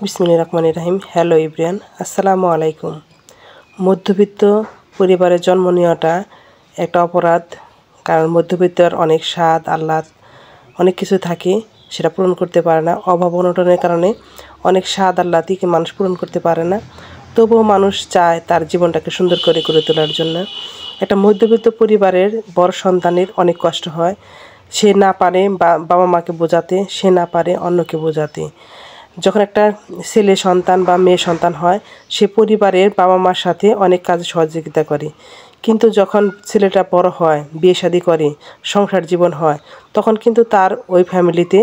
বিসমিল্লাহির রহমানির রহিম। Hello everyone, আসসালামু আলাইকুম। মধ্যবিত্ত পরিবারে জন্ম নেওয়াটা একটা অপরাধ, কারণ মধ্যবিত্তর অনেক স্বাদ আহ্লাদ অনেক কিছু থাকে, সেটা পূরণ করতে পারে না। অভাব অনটনের কারণে অনেক স্বাদ আহ্লাদই মানুষ পূরণ করতে পারে না। তবুও মানুষ চায় তার জীবনটাকে সুন্দর করে গড়ে তোলার জন্য। একটা মধ্যবিত্ত পরিবারের বড় সন্তানের অনেক কষ্ট হয়। সে না পারে বাবা মাকে বোঝাতে, সে না পারে অন্যকে বোঝাতে। যখন একটা ছেলে সন্তান বা মেয়ে সন্তান হয়, সে পরিবারের বাবা মার সাথে অনেক কাজে সহযোগিতা করে। কিন্তু যখন ছেলেটা বড় হয়, বিয়ে শাদী করে, সংসার জীবন হয়, তখন কিন্তু তার ওই ফ্যামিলিতে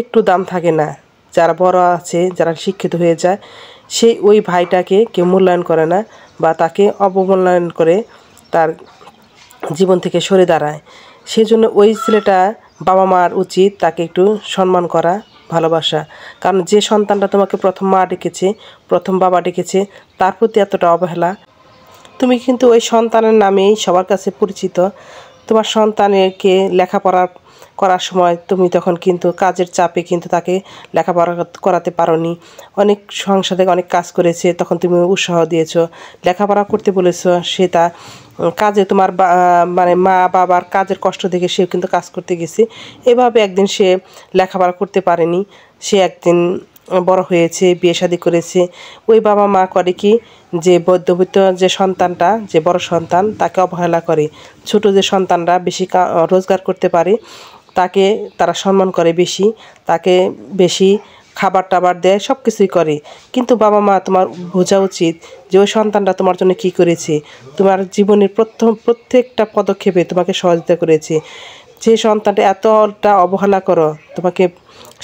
একটু দাম থাকে না। যারা বড় আছে, যারা শিক্ষিত হয়ে যায়, সেই ওই ভাইটাকে কেউ মূল্যায়ন করে না বা তাকে অবমূল্যায়ন করে তার জীবন থেকে সরে দাঁড়ায়। সেজন্য ওই ছেলেটা বাবা মার উচিত তাকে একটু সম্মান করা, ভালোবাসা। কারণ যে সন্তানটা তোমাকে প্রথম মা ডেকেছে, প্রথম বাবা ডেকেছে, তার প্রতি এতটা অবহেলা। তুমি কিন্তু ওই সন্তানের নামেই সবার কাছে পরিচিত। তোমার সন্তানকে লেখাপড়া করার সময় তুমি তখন কিন্তু কাজের চাপে কিন্তু তাকে লেখাপড়া করাতে পারোনি। অনেক সংসারে অনেক কাজ করেছে, তখন তুমি উৎসাহ দিয়েছো, লেখাপড়া করতে বলেছো। সে তা কাজে তোমার মানে মা বাবার কাজের কষ্ট দেখে সেও কিন্তু কাজ করতে গেছে। এভাবে একদিন সে লেখাপড়া করতে পারেনি। সে একদিন বড় হয়েছে, বিয়ে শাদী করেছে। ওই বাবা মা করে কি, যে মধ্যবিত্ত যে সন্তানটা, যে বড় সন্তান, তাকে অবহেলা করে। ছোট যে সন্তানরা বেশি রোজগার করতে পারে, তাকে তারা সম্মান করে বেশি, তাকে বেশি খাবার টাবার দেয়, সব কিছুই করে। কিন্তু বাবা মা তোমার বোঝা উচিত যে ওই সন্তানটা তোমার জন্য কী করেছে। তোমার জীবনের প্রত্যেকটা পদক্ষেপে তোমাকে সহযোগিতা করেছে। যে সন্তানটা এতটা অবহেলা করো, তোমাকে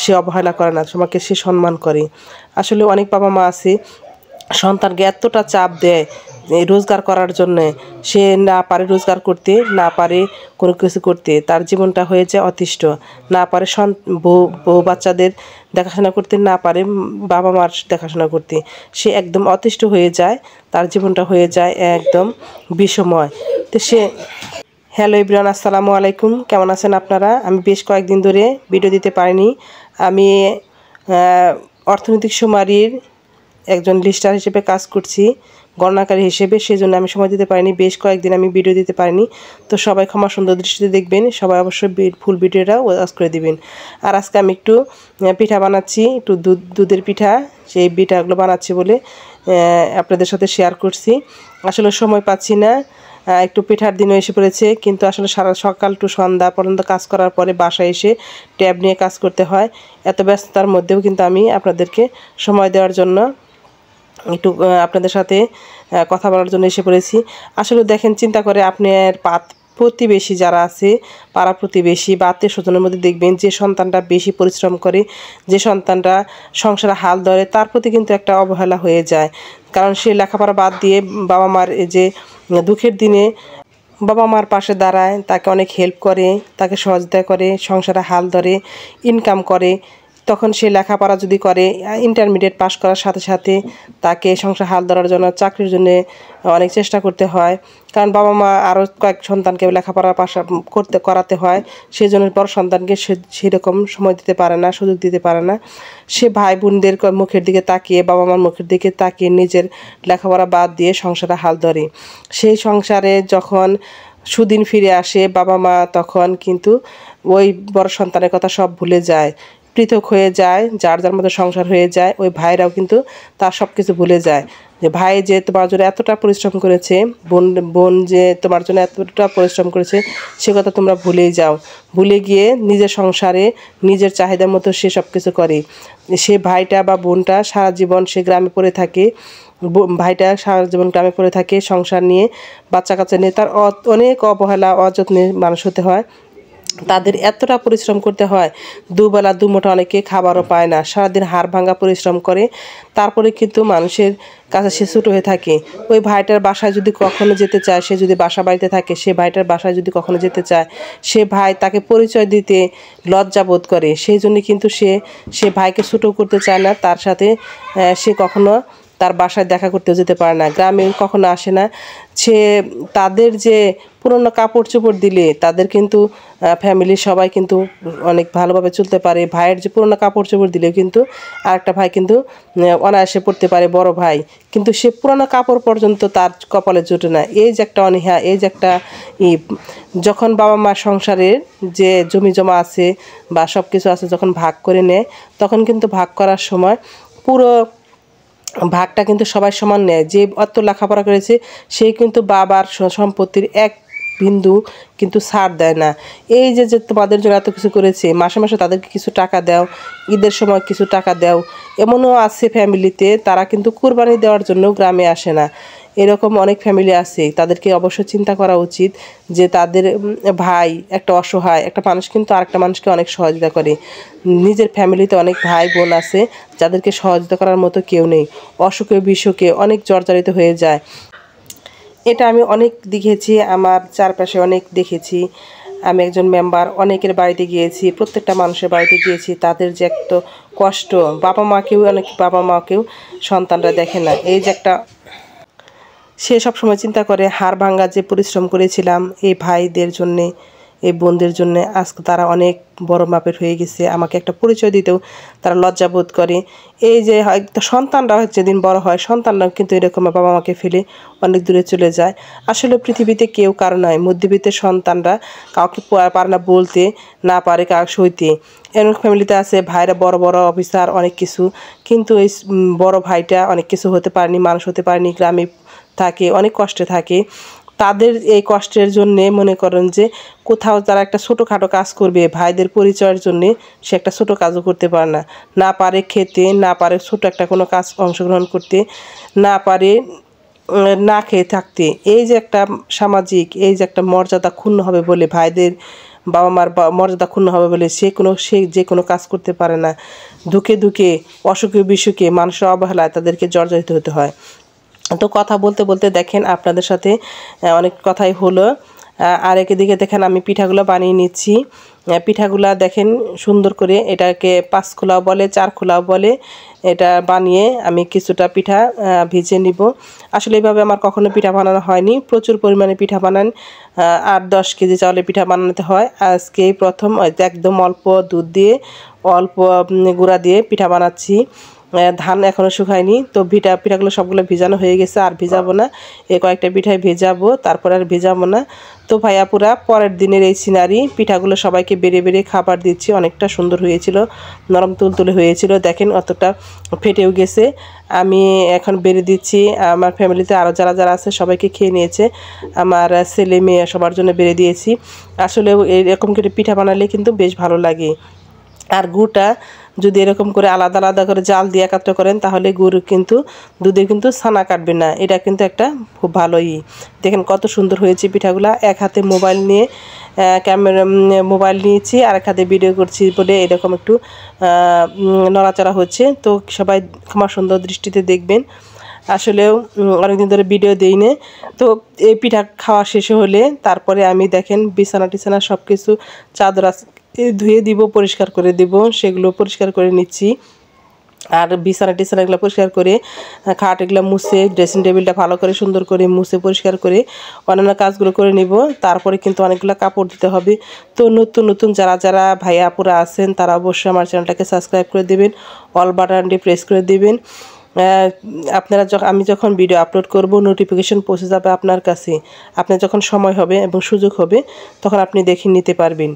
সে অবহেলা করে না, তোমাকে সে সম্মান করে। আসলে অনেক বাবা মা আছে সন্তানকে এতটা চাপ দেয় রোজগার করার জন্যে, সে না পারে রোজগার করতে, না পারে কোনো কিছু করতে, তার জীবনটা হয়ে যায় অতিষ্ঠ। না পারে বউ বাচ্চাদের দেখাশোনা করতে, না পারে বাবা মার দেখাশোনা করতে, সে একদম অতিষ্ঠ হয়ে যায়, তার জীবনটা হয়ে যায় একদম বিষময়। তো সে হ্যালো এভরিওয়ান, আসসালামু আলাইকুম। কেমন আছেন আপনারা? আমি বেশ কয়েকদিন ধরে ভিডিও দিতে পারিনি। আমি অর্থনৈতিক সুমারির একজন লিস্টার হিসেবে কাজ করছি, গণনাকারী হিসেবে, সেজন্য আমি সময় দিতে পারিনি। বেশ কয়েকদিন আমি ভিডিও দিতে পারিনি। তো সবাই ক্ষমা সুন্দর দৃষ্টিতে দেখবেন, সবাই অবশ্যই ফুল ভিডিওটা ওয়াচ করে দিবেন। আর আজকে আমি একটু পিঠা বানাচ্ছি, একটু দুধের পিঠা, সেই পিঠাগুলো বানাচ্ছি বলে আপনাদের সাথে শেয়ার করছি। আসলে সময় পাচ্ছি না, একটু পিঠার দিনও এসে পড়েছে, কিন্তু আসলে সারা সকাল টু সন্ধ্যা পর্যন্ত কাজ করার পরে বাসায় এসে ট্যাব নিয়ে কাজ করতে হয়। এত ব্যস্ততার মধ্যেও কিন্তু আমি আপনাদেরকে সময় দেওয়ার জন্য একটু আপনাদের সাথে কথা বলার জন্য এসে পড়েছি। আসলে দেখেন, চিন্তা করে আপনার প্রতিবেশী যারা আছে, পাড়া প্রতিবেশী বা আত্মীয় স্বজনের মধ্যে দেখবেন যে সন্তানটা বেশি পরিশ্রম করে, যে সন্তানটা সংসারে হাল ধরে, তার প্রতি কিন্তু একটা অবহেলা হয়ে যায়। কারণ সে লেখাপড়া বাদ দিয়ে বাবা মার যে দুঃখের দিনে বাবা মার পাশে দাঁড়ায়, তাকে অনেক হেল্প করে, তাকে সহযোগিতা করে, সংসারে হাল ধরে, ইনকাম করে। তখন সে লেখাপড়া যদি করে, ইন্টারমিডিয়েট পাশ করার সাথে সাথে তাকে সংসার হাল ধরার জন্য চাকরির জন্য অনেক চেষ্টা করতে হয়। কারণ বাবা মা আরও কয়েক সন্তানকে লেখাপড়ার করাতে হয়, সেই জন্য বড় সন্তানকে সেরকম সময় দিতে পারে না, সুযোগ দিতে পারে না। সে ভাই বোনদের মুখের দিকে তাকিয়ে, বাবা মার মুখের দিকে তাকিয়ে নিজের লেখাপড়া বাদ দিয়ে সংসারে হাল ধরে। সেই সংসারে যখন সুদিন ফিরে আসে বাবা মা, তখন কিন্তু ওই বড় সন্তানের কথা সব ভুলে যায়, পৃথক হয়ে যায়, যার যার মধ্যে সংসার হয়ে যায়। ওই ভাইরাও কিন্তু তার সব কিছু ভুলে যায়, যে ভাই যে তোমার জন্য এতটা পরিশ্রম করেছে, বোন যে তোমার জন্য এতটা পরিশ্রম করেছে, সে কথা তোমরা ভুলেই যাও। ভুলে গিয়ে নিজের সংসারে নিজের চাহিদা মতো সে সব কিছু করে। সে ভাইটা বা বোনটা সারা জীবন সে গ্রামে পড়ে থাকে, ভাইটা সারা জীবন গ্রামে পড়ে থাকে সংসার নিয়ে, বাচ্চা কাচ্চা নিয়ে, তার অনেক অবহেলা অযত্নে মানুষ হতে হয়। তাদের এতটা পরিশ্রম করতে হয়, দুবেলা দুমুঠো অনেকে খাবারও পায় না, সারাদিন হাড় ভাঙা পরিশ্রম করে, তারপরে কিন্তু মানুষের কাছে সে ছোটো হয়ে থাকে। ওই ভাইটার বাসায় যদি কখনো যেতে চায়, সে যদি বাসা বাড়িতে থাকে, সে ভাইটার বাসায় যদি কখনো যেতে চায়, সে ভাই তাকে পরিচয় দিতে লজ্জা বোধ করে। সেই জন্য কিন্তু সে ভাইকে ছোটো করতে চায় না, তার সাথে সে কখনো তার বাসায় দেখা করতেও যেতে পারে না, গ্রামে কখনো আসে না। সে তাদের যে পুরনো কাপড় চোপড় দিলে তাদের কিন্তু ফ্যামিলির সবাই কিন্তু অনেক ভালোভাবে চলতে পারে। ভাইয়ের যে পুরনো কাপড় চোপড় দিলেও কিন্তু আরেকটা ভাই কিন্তু অনায়াসে পড়তে পারে, বড় ভাই। কিন্তু সে পুরনো কাপড় পর্যন্ত তার কপালে জোটে না। এই যে একটা অনীহা, এই যে একটা যখন বাবা মার সংসারের যে জমি জমা আছে বা সব কিছু আছে যখন ভাগ করে নেয়, তখন কিন্তু ভাগ করার সময় পুরো ভাগটা কিন্তু সবাই সমান নেয়। যে অত লেখাপড়া করেছে সেই কিন্তু বাবার সম্পত্তির এক বিন্দু কিন্তু ছাড় দেয় না। এই যে যে তোমাদের জন্য এত কিছু করেছে, মাসে মাসে তাদেরকে কিছু টাকা দাও, ঈদের সময় কিছু টাকা দাও। এমনও আছে ফ্যামিলিতে তারা কিন্তু কুরবানি দেওয়ার জন্য গ্রামে আসে না। এরকম অনেক ফ্যামিলি আছে, তাদেরকে অবশ্যই চিন্তা করা উচিত যে তাদের ভাই একটা অসহায় একটা মানুষ কিন্তু আরেকটা মানুষকে অনেক সহযোগিতা করে। নিজের ফ্যামিলিতে অনেক ভাই বোন আছে যাদেরকে সহযোগিতা করার মতো কেউ নেই, অসুখে বিসুখে অনেক জর্জরিত হয়ে যায়। এটা আমি অনেক দেখেছি, আমার চারপাশে অনেক দেখেছি। আমি একজন মেম্বার, অনেকের বাড়িতে গিয়েছি, প্রত্যেকটা মানুষের বাড়িতে গিয়েছি। তাদের যে একটা কষ্ট, অনেক বাবা মাকেও সন্তানরা দেখে না। এই যে একটা সে সবসময় চিন্তা করে হাড় ভাঙা যে পরিশ্রম করেছিলাম এই ভাইদের জন্যে, এই বোনদের জন্যে, আজকে তারা অনেক বড় মাপের হয়ে গেছে, আমাকে একটা পরিচয় দিতেও তারা লজ্জাবোধ করে। এই যে হয়তো সন্তানরা যেদিন বড় হয়, সন্তানরাও কিন্তু এরকম বাবা মাকে ফেলে অনেক দূরে চলে যায়। আসলে পৃথিবীতে কেউ কারো নয়, মধ্যবিত্তের সন্তানরা কাউকে পারে না বলতে, না পারে কাউ সইতে। এরকম ফ্যামিলিতে আছে ভাইরা বড় বড় অফিসার অনেক কিছু, কিন্তু এই বড় ভাইটা অনেক কিছু হতে পারেনি, মানুষ হতে পারেনি, গ্রামে থাকে, অনেক কষ্টে থাকে। তাদের এই কষ্টের জন্যে মনে করেন যে কোথাও তারা একটা ছোটোখাটো কাজ করবে ভাইদের পরিচয়ের জন্যে, সে একটা ছোটো কাজও করতে পারে না, না পারে খেতে, না পারে ছোটো একটা কোনো কাজ অংশগ্রহণ করতে, না পারে না খেয়ে থাকতে। এই যে একটা সামাজিক, এই যে একটা মর্যাদা ক্ষুণ্ণ হবে বলে, ভাইদের বাবা মার মর্যাদা ক্ষুণ্ণ হবে বলে সে যে কোনো কাজ করতে পারে না। দুঃখে দুঃখে অসুখে বিসুখে মানুষের অবহেলায় তাদেরকে জর্জরিত হতে হয়। তো কথা বলতে বলতে দেখেন আপনাদের সাথে অনেক কথাই হলো। আর এদিকে দেখেন আমি পিঠাগুলো বানিয়ে নিচ্ছি। পিঠাগুলা দেখেন সুন্দর করে, এটাকে 5 খোলাও বলে, 4 খোলাও বলে। এটা বানিয়ে আমি কিছুটা পিঠা ভেজে নিব। আসলে এইভাবে আমার কখনো পিঠা বানানো হয়নি, প্রচুর পরিমাণে পিঠা বানান, 8-10 কেজি চাউলের পিঠা বানাতে হয়। আজকে প্রথম একদম অল্প দুধ দিয়ে, অল্প গুঁড়া দিয়ে পিঠা বানাচ্ছি। ধান এখনও শুকায়নি, তো পিঠাগুলো সবগুলো ভিজানো হয়ে গেছে, আর ভিজাবো না। কয়েকটা পিঠায় ভেজাবো, তারপর আর ভেজাবো না। তো ভাইয়াপুরা পরের দিনের এই সিনারি, পিঠাগুলো সবাইকে বেড়ে বেড়ে খাবার দিচ্ছি। অনেকটা সুন্দর হয়েছিল, নরম তুলতুলে হয়েছিল, দেখেন অতটা ফেটেও গেছে। আমি এখন বেড়ে দিচ্ছি, আমার ফ্যামিলিতে আরও যারা যারা আছে সবাইকে খেয়ে নিয়েছে, আমার ছেলে মেয়ে সবার জন্য বেড়ে দিয়েছি। আসলেও এরকম করে পিঠা বানালে কিন্তু বেশ ভালো লাগে। আর গুড়টা যদি এরকম করে আলাদা আলাদা করে জাল দিয়ে একাত্র করেন, তাহলে গুড় কিন্তু দুধে কিন্তু ছানা কাটবে না। এটা কিন্তু একটা খুব ভালোই। দেখেন কত সুন্দর হয়েছে পিঠাগুলা। এক হাতে মোবাইল নিয়ে মোবাইল নিয়েছি, আর এক হাতে ভিডিও করছি বলে এরকম একটু নড়াচড়া হচ্ছে। তো সবাই ক্ষমা সুন্দর দৃষ্টিতে দেখবেন। আসলেও অনেকদিন ধরে ভিডিও দেই না। তো এই পিঠা খাওয়া শেষে হলে তারপরে আমি দেখেন বিছানা টিছানা সব কিছু চাদর ধুয়ে দিব, পরিষ্কার করে দিব, সেগুলো পরিষ্কার করে নিচ্ছি। আর বিছানাগুলো পরিষ্কার করে, খাট এগুলো মুছে, ড্রেসিং টেবিলটা ভালো করে সুন্দর করে মুছে পরিষ্কার করে অন্যান্য কাজগুলো করে নিব। তারপরে কিন্তু অনেকগুলো কাপড় দিতে হবে। তো নতুন নতুন যারা যারা ভাইয়া আপুরা আছেন তারা অবশ্যই আমার চ্যানেলটাকে সাবস্ক্রাইব করে দেবেন, অল বাটনটি প্রেস করে দেবেন। আপনারা আমি যখন ভিডিও আপলোড করব নোটিফিকেশন পৌঁছে যাবে আপনার কাছে। আপনার যখন সময় হবে এবং সুযোগ হবে তখন আপনি দেখে নিতে পারবেন।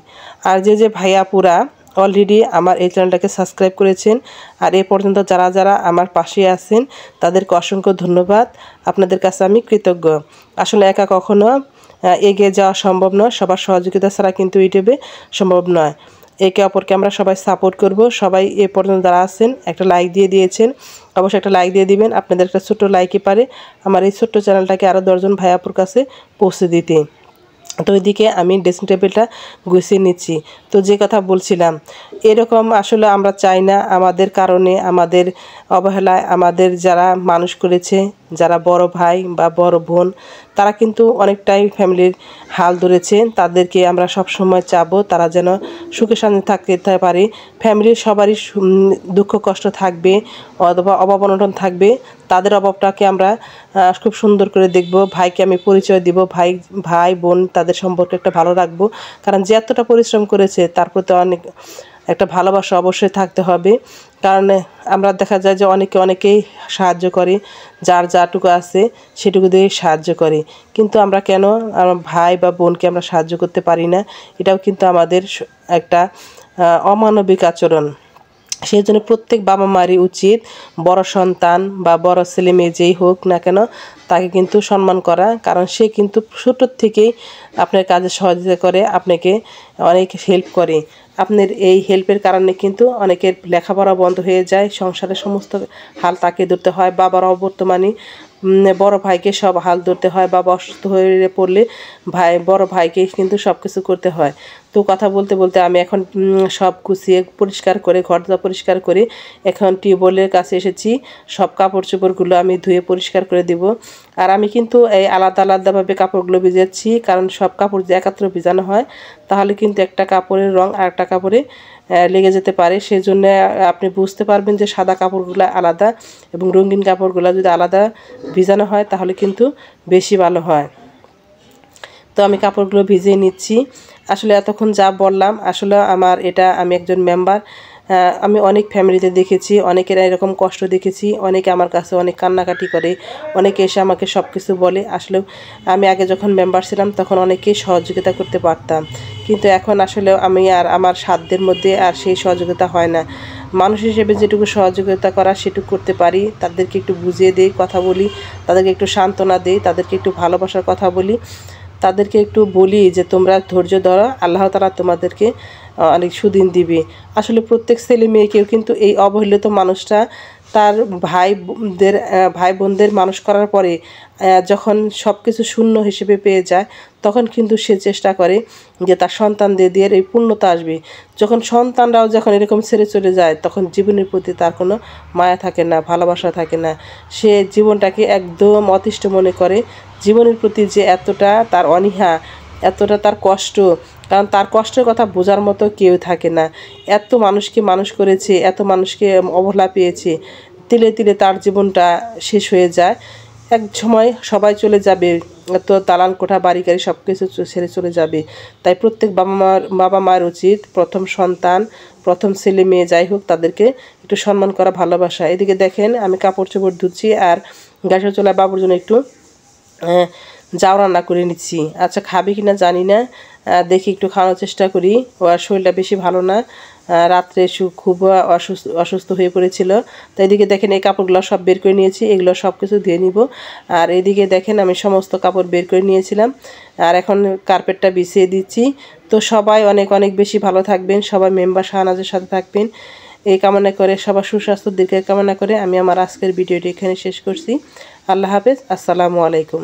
আর যে ভাইয়া আপুরা অলরেডি আমার এই চ্যানেলটাকে সাবস্ক্রাইব করেছেন আর এ পর্যন্ত যারা যারা আমার পাশে আছেন তাদেরকে অসংখ্য ধন্যবাদ। আপনাদের কাছে আমি কৃতজ্ঞ। আসলে একা কখনো এগিয়ে যাওয়া সম্ভব নয়, সবার সহযোগিতা ছাড়া কিন্তু ইউটিউবে সম্ভব নয়। একে অপরকে আমরা সবাই সাপোর্ট করব। সবাই এ পর্যন্ত যারা আছেন একটা লাইক দিয়ে দিয়েছেন, অবশ্যই একটা লাইক দিয়ে দিবেন। আপনাদের একটা ছোট্ট লাইকই পারে আমার এই ছোট্ট চ্যানেলটাকে আরও 10 জন ভাইয়াপুর কাছে পৌঁছে দিতে। তো ওইদিকে আমি ড্রেসিং টেবিলটা গুছিয়ে নিচ্ছি। তো যে কথা বলছিলাম, এরকম আসলে আমরা চাই না আমাদের কারণে, আমাদের অবহেলায় আমাদের যারা মানুষ করেছে, যারা বড় ভাই বা বড় বোন, তারা কিন্তু অনেকটাই ফ্যামিলির হাল ধরেছে। তাদেরকে আমরা সবসময় চাবো তারা যেন সুখে শান্তি থাকতে পারে। ফ্যামিলির সবারই দুঃখ কষ্ট থাকবে অথবা অভাব অনটন থাকবে, তাদের অভাবটাকে আমরা খুব সুন্দর করে দেখব। ভাইকে আমি পরিচয় দিব, ভাই বোন তাদের সম্পর্কে একটা ভালো রাখবো, কারণ যে এতটা পরিশ্রম করেছে তার প্রতি অনেক একটা ভালোবাসা অবশ্যই থাকতে হবে। কারণ আমরা দেখা যায় যে অনেকেই সাহায্য করে, যার যাটুকু আছে সেটুকু দিয়ে সাহায্য করে, কিন্তু আমরা কেন আমার ভাই বা বোনকে আমরা সাহায্য করতে পারি না? এটাও কিন্তু আমাদের একটা অমানবিক আচরণ। সেই জন্য প্রত্যেক বাবা মারই উচিত বড় সন্তান বা বড় ছেলে মেয়ে যেই হোক না কেন তাকে কিন্তু সম্মান করা, কারণ সে কিন্তু ছোটোর থেকেই আপনার কাজে সহযোগিতা করে, আপনাকে অনেক হেল্প করে। আপনার এই হেল্পের কারণে কিন্তু অনেকের লেখাপড়া বন্ধ হয়ে যায়, সংসারের সমস্ত হাল তাকে ধরতে হয়। বাবারাও বর্তমানে বড় ভাইকে সব হাল ধরতে হয়, বাবা অসুস্থ হয়ে পড়লে বড় ভাইকে কিন্তু সব কিছু করতে হয়। তো কথা বলতে বলতে আমি এখন সব গুছিয়ে পরিষ্কার করে ঘরটা পরিষ্কার করে এখন টিউবওয়েলের কাছে এসেছি। সব কাপড় চোপড়গুলো আমি ধুয়ে পরিষ্কার করে দেব। আর আমি কিন্তু এই আলাদা আলাদাভাবে কাপড়গুলো ভিজাচ্ছি, কারণ সব কাপড় যে একত্র ভিজানো হয় তাহলে কিন্তু একটা কাপড়ের রং আর একটা কাপড়ে লেগে যেতে পারে। সেই জন্য আপনি বুঝতে পারবেন যে সাদা কাপড়গুলো আলাদা এবং রঙিন কাপড়গুলো যদি আলাদা ভিজানো হয় তাহলে কিন্তু বেশি ভালো হয়। তো আমি কাপড়গুলো ভিজিয়ে নিচ্ছি। আসলে এতক্ষণ যা বললাম, আসলে আমি একজন মেম্বার। আমি অনেক ফ্যামিলিতে দেখেছি, অনেকেরা এরকম কষ্ট দেখেছি, অনেকে আমার কাছে অনেক কান্নাকাটি করে, অনেকে এসে আমাকে সব কিছু বলে। আসলে আমি আগে যখন মেম্বার ছিলাম তখন অনেকেই সহযোগিতা করতে পারতাম, কিন্তু এখন আসলে আমি আর আমার সাধ্যের মধ্যে আর সেই সহযোগিতা হয় না। মানুষ হিসেবে যেটুকু সহযোগিতা করা সেটুকু করতে পারি, তাদেরকে একটু বুঝিয়ে দিই, কথা বলি, তাদেরকে একটু সান্ত্বনা দিই, তাদেরকে একটু ভালোবাসার কথা বলি, তাদেরকে একটু বলি যে তোমরা ধৈর্য ধরো, আল্লাহ তাআলা তোমাদেরকে অনেক সুদিন দিবে। আসলে প্রত্যেক ছেলে মেয়েকেও কিন্তু এই অবহেলিত মানুষটা তার ভাই বোনদের মানুষ করার পরে যখন সব কিছু শূন্য হিসেবে পেয়ে যায় তখন কিন্তু সে চেষ্টা করে যে তার সন্তানদের দিয়ে এই পূর্ণতা আসবে। যখন সন্তানরাও যখন এরকম ছেড়ে চলে যায় তখন জীবনের প্রতি তার কোনো মায়া থাকে না, ভালোবাসা থাকে না। সে জীবনটাকে একদম অতিষ্ঠ মনে করে, জীবনের প্রতি যে এতটা তার অনীহা, এতটা তার কষ্ট, কারণ তার কষ্টের কথা বোঝার মতো কেউ থাকে না। এত মানুষকে মানুষ করেছে, এত মানুষকে অবহেলা পেয়েছে, তিলে তিলে তার জীবনটা শেষ হয়ে যায়। এক সময় সবাই চলে যাবে, তো দালান কোঠা বাড়ি গাড়ি সব কিছু ছেড়ে চলে যাবে। তাই প্রত্যেক বাবা মায়ের উচিত প্রথম সন্তান, প্রথম ছেলে মেয়ে যাই হোক তাদেরকে একটু সম্মান করা, ভালোবাসা। এদিকে দেখেন আমি কাপড় চোপড় ধুচ্ছি আর গ্যাসের চুলায় বাবুর জন্য একটু যাও রান্না করে নিচ্ছি। আচ্ছা খাবে কি না জানি না, দেখি একটু খাওয়ানোর চেষ্টা করি। ওর শরীরটা বেশি ভালো না, রাত্রে খুব অসুস্থ হয়ে পড়েছিল। তো এদিকে দেখেন এই কাপড়গুলো সব বের করে নিয়েছি, এগুলো সব কিছু ধুয়ে নিব। আর এদিকে দেখেন আমি সমস্ত কাপড় বের করে নিয়েছিলাম, আর এখন কার্পেটটা বিছিয়ে দিচ্ছি। তো সবাই অনেক অনেক বেশি ভালো থাকবেন, সবাই মেম্বার শাহনাজের সাথে থাকবেন এই কামনা করে, সবার সুস্বাস্থ্য দীর্ঘায়ু কামনা করে আমি আমার আজকের ভিডিওটি এখানে শেষ করছি। আল্লাহ হাফেজ, আসসালামু আলাইকুম।